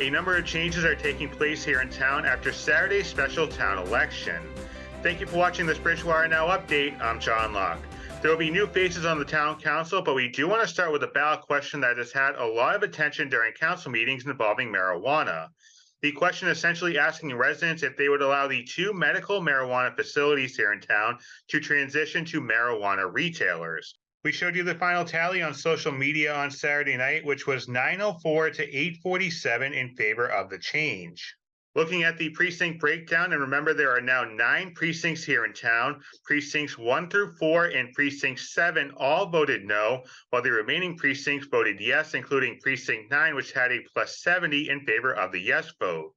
A number of changes are taking place here in town after Saturday's special town election. Thank you for watching this Bridgewater Now update. I'm John Locke. There will be new faces on the town council, but we do want to start with a ballot question that has had a lot of attention during council meetings involving marijuana. The question essentially asking residents if they would allow the 2 medical marijuana facilities here in town to transition to marijuana retailers. We showed you the final tally on social media on Saturday night, which was 904 to 847 in favor of the change. Looking at the precinct breakdown, and remember there are now 9 precincts here in town. Precincts 1 through 4 and precinct 7 all voted no, while the remaining precincts voted yes, including precinct 9, which had a plus 70 in favor of the yes vote.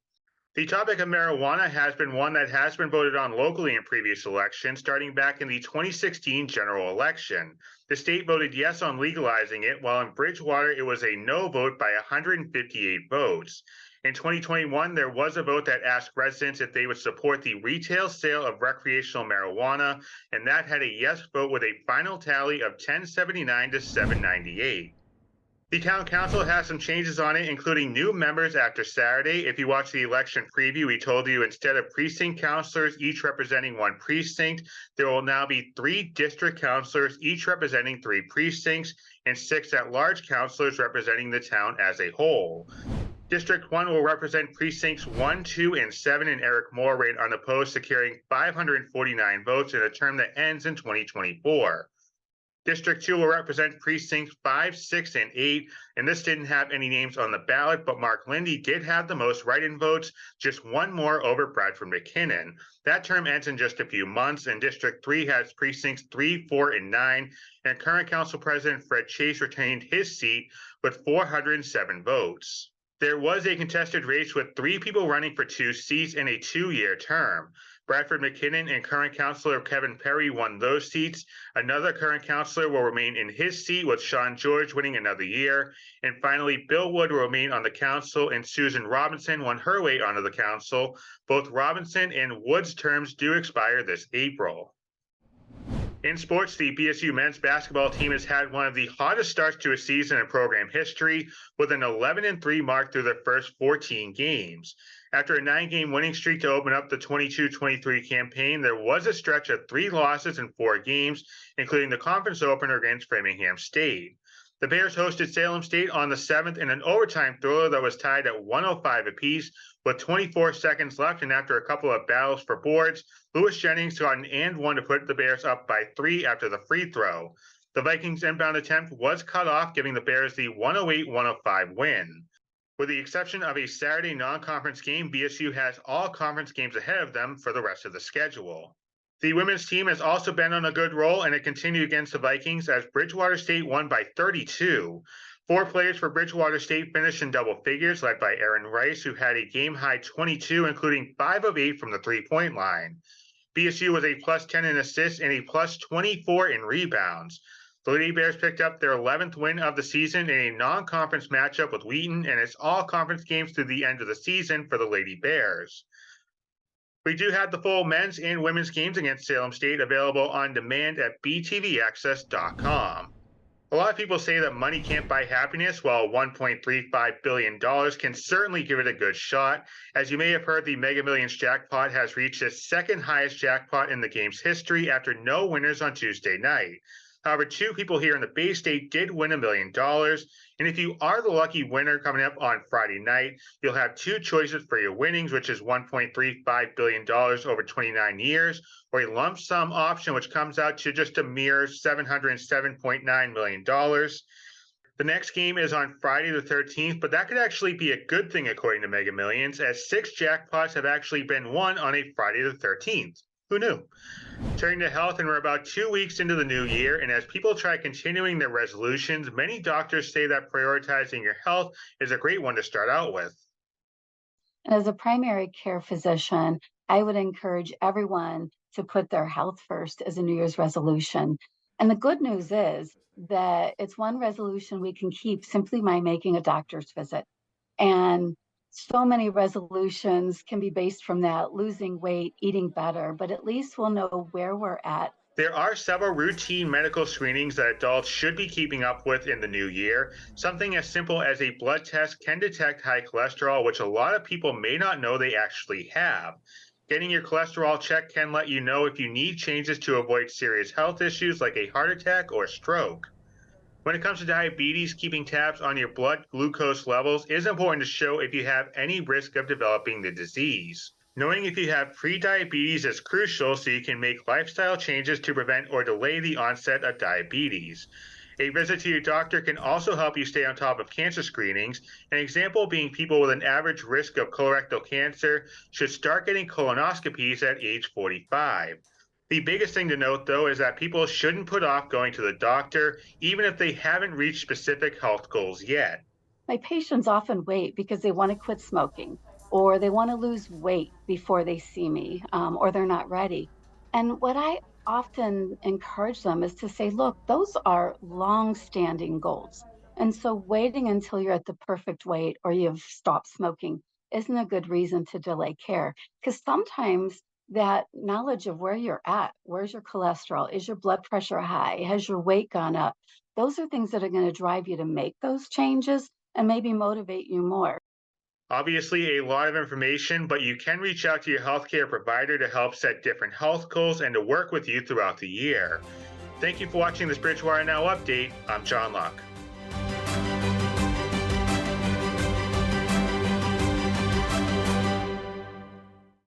The topic of marijuana has been one that has been voted on locally in previous elections, starting back in the 2016 general election. The state voted yes on legalizing it, while in Bridgewater it was a no vote by 158 votes. In 2021, there was a vote that asked residents if they would support the retail sale of recreational marijuana, and that had a yes vote with a final tally of 1079 to 798. The town council has some changes on it, including new members after Saturday. If you watch the election preview, we told you instead of precinct councilors, each representing 1 precinct, there will now be 3 district councilors, each representing 3 precincts, and 6 at-large councilors representing the town as a whole. District 1 will represent precincts 1, 2, and 7, and Eric Moore ran unopposed, securing 549 votes in a term that ends in 2024. District 2 will represent precincts 5, 6, and 8, and this didn't have any names on the ballot, but Mark Lindy did have the most write-in votes, just 1 more over Bradford McKinnon. That term ends in just a few months, and District 3 has precincts 3, 4, and 9, and current council president Fred Chase retained his seat with 407 votes. There was a contested race with 3 people running for 2 seats in a 2-year term. Bradford McKinnon and current councilor Kevin Perry won those seats. Another current councilor will remain in his seat, with Sean George winning another year. And finally, Bill Wood will remain on the council, and Susan Robinson won her way onto the council. Both Robinson and Wood's terms do expire this April. In sports, the BSU men's basketball team has had one of the hottest starts to a season in program history, with an 11-3 mark through their first 14 games. After a 9-game winning streak to open up the 22-23 campaign, there was a stretch of 3 losses in 4 games, including the conference opener against Framingham State. The Bears hosted Salem State on the 7th in an overtime thriller that was tied at 105 apiece with 24 seconds left, and after a couple of battles for boards, Lewis Jennings got an and one to put the Bears up by 3 after the free throw. The Vikings' inbound attempt was cut off, giving the Bears the 108-105 win. With the exception of a Saturday non-conference game, BSU has all conference games ahead of them for the rest of the schedule. The women's team has also been on a good roll, and it continued against the Vikings as Bridgewater State won by 32. 4 players for Bridgewater State finished in double figures, led by Aaron Rice, who had a game-high 22, including 5 of 8 from the three-point line. BSU was a plus 10 in assists and a plus 24 in rebounds. The Lady Bears picked up their 11th win of the season in a non-conference matchup with Wheaton, and it's all conference games through the end of the season for the Lady Bears. We do have the full men's and women's games against Salem State available on demand at btvaccess.com. A lot of people say that money can't buy happiness, while $1.35 billion can certainly give it a good shot. As you may have heard, the Mega Millions jackpot has reached its 2nd highest jackpot in the game's history after no winners on Tuesday night. However, 2 people here in the Bay State did win $1 million, and if you are the lucky winner coming up on Friday night, you'll have 2 choices for your winnings, which is $1.35 billion over 29 years, or a lump sum option, which comes out to just a mere $707.9 million. The next game is on Friday the 13th, but that could actually be a good thing according to Mega Millions, as 6 jackpots have actually been won on a Friday the 13th. Who knew? Turning to health, and we're about 2 weeks into the new year, and as people try continuing their resolutions, many doctors say that prioritizing your health is a great one to start out with. As a primary care physician, I would encourage everyone to put their health first as a New Year's resolution. And the good news is that it's one resolution we can keep simply by making a doctor's visit. And so many resolutions can be based from that: losing weight, eating better, but at least we'll know where we're at There are several routine medical screenings that adults should be keeping up with in the new year. Something as simple as a blood test can detect high cholesterol, which a lot of people may not know they actually have. Getting your cholesterol checked can let you know if you need changes to avoid serious health issues like a heart attack or stroke. When it comes to diabetes, keeping tabs on your blood glucose levels is important to show if you have any risk of developing the disease. Knowing if you have prediabetes is crucial so you can make lifestyle changes to prevent or delay the onset of diabetes. A visit to your doctor can also help you stay on top of cancer screenings. An example being people with an average risk of colorectal cancer should start getting colonoscopies at age 45. The biggest thing to note, though, is that people shouldn't put off going to the doctor, even if they haven't reached specific health goals yet. My patients often wait because they want to quit smoking or they want to lose weight before they see me, or they're not ready. And what I often encourage them is to say, look, those are long standing goals. And so waiting until you're at the perfect weight or you've stopped smoking isn't a good reason to delay care. Because sometimes that knowledge of where you're at, where's your cholesterol, is your blood pressure high, has your weight gone up? Those are things that are going to drive you to make those changes and maybe motivate you more. Obviously, a lot of information, but you can reach out to your healthcare provider to help set different health goals and to work with you throughout the year. Thank you for watching this Bridgewater Now update. I'm John Locke.